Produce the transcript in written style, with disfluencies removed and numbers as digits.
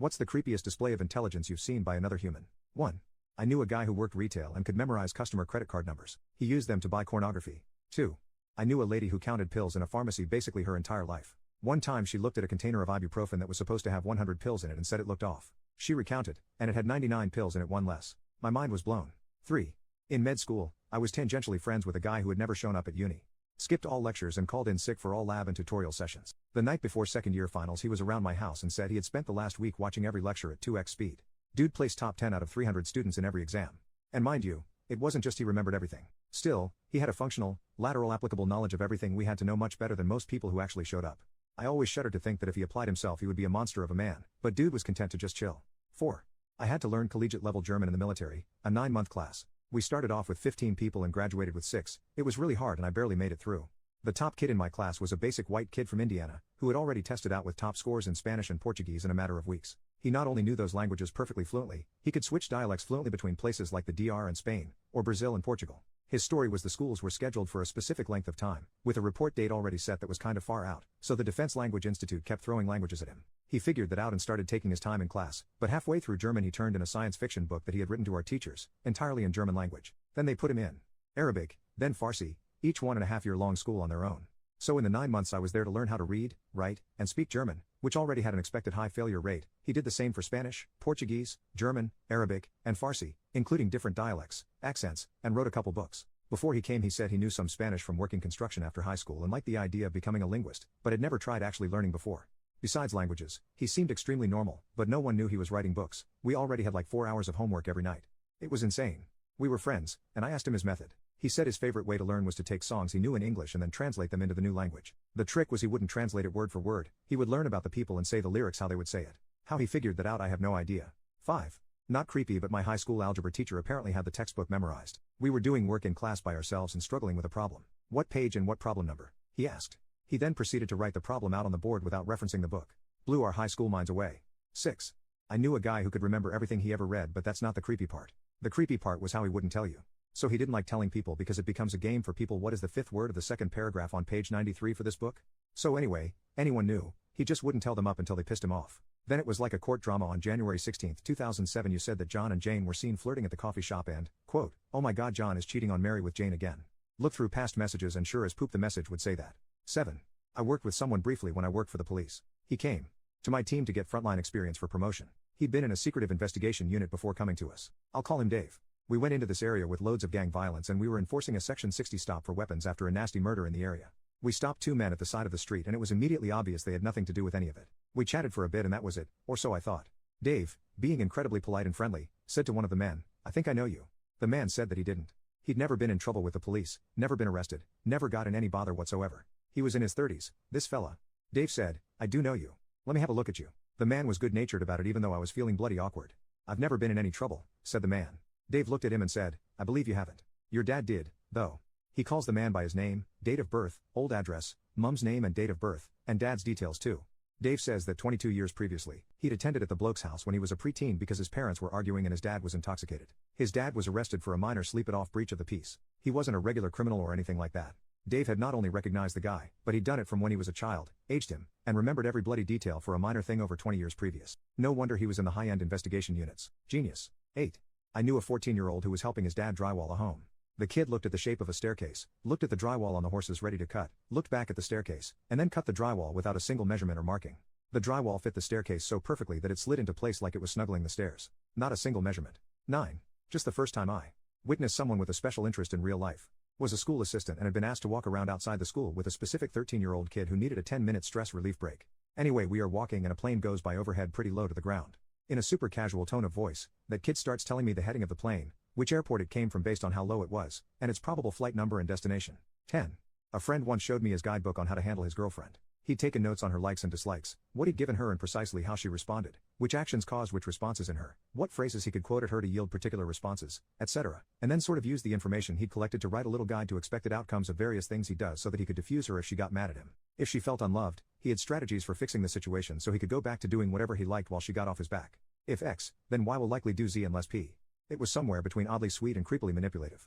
What's the creepiest display of intelligence you've seen by another human? 1. I knew a guy who worked retail and could memorize customer credit card numbers. He used them to buy pornography. 2. I knew a lady who counted pills in a pharmacy basically her entire life. One time she looked at a container of ibuprofen that was supposed to have 100 pills in it and said it looked off. She recounted, and it had 99 pills in it, one less. My mind was blown. 3. In med school, I was tangentially friends with a guy who had never shown up at uni. Skipped all lectures and called in sick for all lab and tutorial sessions. The night before second year finals he was around my house and said he had spent the last week watching every lecture at 2x speed. Dude placed top 10 out of 300 students in every exam. And mind you, it wasn't just he remembered everything. Still, he had a functional, lateral applicable knowledge of everything we had to know, much better than most people who actually showed up. I always shuddered to think that if he applied himself he would be a monster of a man, but dude was content to just chill. 4. I had to learn collegiate level German in the military, a 9-month class. We started off with 15 people and graduated with 6. It was really hard and I barely made it through. The top kid in my class was a basic white kid from Indiana, who had already tested out with top scores in Spanish and Portuguese in a matter of weeks. He not only knew those languages perfectly fluently, he could switch dialects fluently between places like the DR and Spain, or Brazil and Portugal. His story was the schools were scheduled for a specific length of time, with a report date already set that was kind of far out, so the Defense Language Institute kept throwing languages at him. He figured that out and started taking his time in class, but halfway through German he turned in a science fiction book that he had written to our teachers, entirely in German language. Then they put him in Arabic, then Farsi, each 1.5-year long school on their own. So in the 9 months I was there to learn how to read, write, and speak German, which already had an expected high failure rate, he did the same for Spanish, Portuguese, German, Arabic, and Farsi, including different dialects, accents, and wrote a couple books. Before he came he said he knew some Spanish from working construction after high school and liked the idea of becoming a linguist, but had never tried actually learning before. Besides languages, he seemed extremely normal, but no one knew he was writing books. We already had like 4 hours of homework every night. It was insane. We were friends, and I asked him his method. He said his favorite way to learn was to take songs he knew in English and then translate them into the new language. The trick was he wouldn't translate it word for word, he would learn about the people and say the lyrics how they would say it. How he figured that out I have no idea. 5. Not creepy, but my high school algebra teacher apparently had the textbook memorized. We were doing work in class by ourselves and struggling with a problem. What page and what problem number? He asked. He then proceeded to write the problem out on the board without referencing the book. Blew our high school minds away. 6. I knew a guy who could remember everything he ever read, but that's not the creepy part. The creepy part was how he wouldn't tell you. So he didn't like telling people because it becomes a game for people. What is the 5th word of the 2nd paragraph on page 93 for this book? So anyway, anyone knew, he just wouldn't tell them up until they pissed him off. Then it was like a court drama. On January 16, 2007 you said that John and Jane were seen flirting at the coffee shop and, quote, oh my god, John is cheating on Mary with Jane again. Look through past messages and sure as poop the message would say that. 7. I worked with someone briefly when I worked for the police. He came to my team to get frontline experience for promotion. He'd been in a secretive investigation unit before coming to us. I'll call him Dave. We went into this area with loads of gang violence and we were enforcing a Section 60 stop for weapons after a nasty murder in the area. We stopped 2 men at the side of the street and it was immediately obvious they had nothing to do with any of it. We chatted for a bit and that was it, or so I thought. Dave, being incredibly polite and friendly, said to one of the men, I think I know you. The man said that he didn't. He'd never been in trouble with the police, never been arrested, never got in any bother whatsoever. He was in his 30s, this fella. Dave said, I do know you. Let me have a look at you. The man was good-natured about it even though I was feeling bloody awkward. I've never been in any trouble, said the man. Dave looked at him and said, I believe you haven't. Your dad did, though. He calls the man by his name, date of birth, old address, mum's name and date of birth, and dad's details too. Dave says that 22 years previously, he'd attended at the bloke's house when he was a preteen because his parents were arguing and his dad was intoxicated. His dad was arrested for a minor sleep-it-off breach of the peace. He wasn't a regular criminal or anything like that. Dave had not only recognized the guy, but he'd done it from when he was a child, aged him, and remembered every bloody detail for a minor thing over 20 years previous. No wonder he was in the high-end investigation units. Genius. 8. I knew a 14-year-old who was helping his dad drywall a home. The kid looked at the shape of a staircase, looked at the drywall on the horses ready to cut, looked back at the staircase, and then cut the drywall without a single measurement or marking. The drywall fit the staircase so perfectly that it slid into place like it was snuggling the stairs. Not a single measurement. 9. Just the first time I witnessed someone with a special interest in real life. Was a school assistant and had been asked to walk around outside the school with a specific 13-year-old kid who needed a 10-minute stress relief break. Anyway, we are walking and a plane goes by overhead pretty low to the ground. In a super casual tone of voice, that kid starts telling me the heading of the plane, which airport it came from based on how low it was, and its probable flight number and destination. 10. A friend once showed me his guidebook on how to handle his girlfriend. He'd taken notes on her likes and dislikes, what he'd given her and precisely how she responded, which actions caused which responses in her, what phrases he could quote at her to yield particular responses, etc., and then sort of used the information he'd collected to write a little guide to expected outcomes of various things he does so that he could diffuse her if she got mad at him. If she felt unloved, he had strategies for fixing the situation so he could go back to doing whatever he liked while she got off his back. If X, then Y will likely do Z unless P. It was somewhere between oddly sweet and creepily manipulative.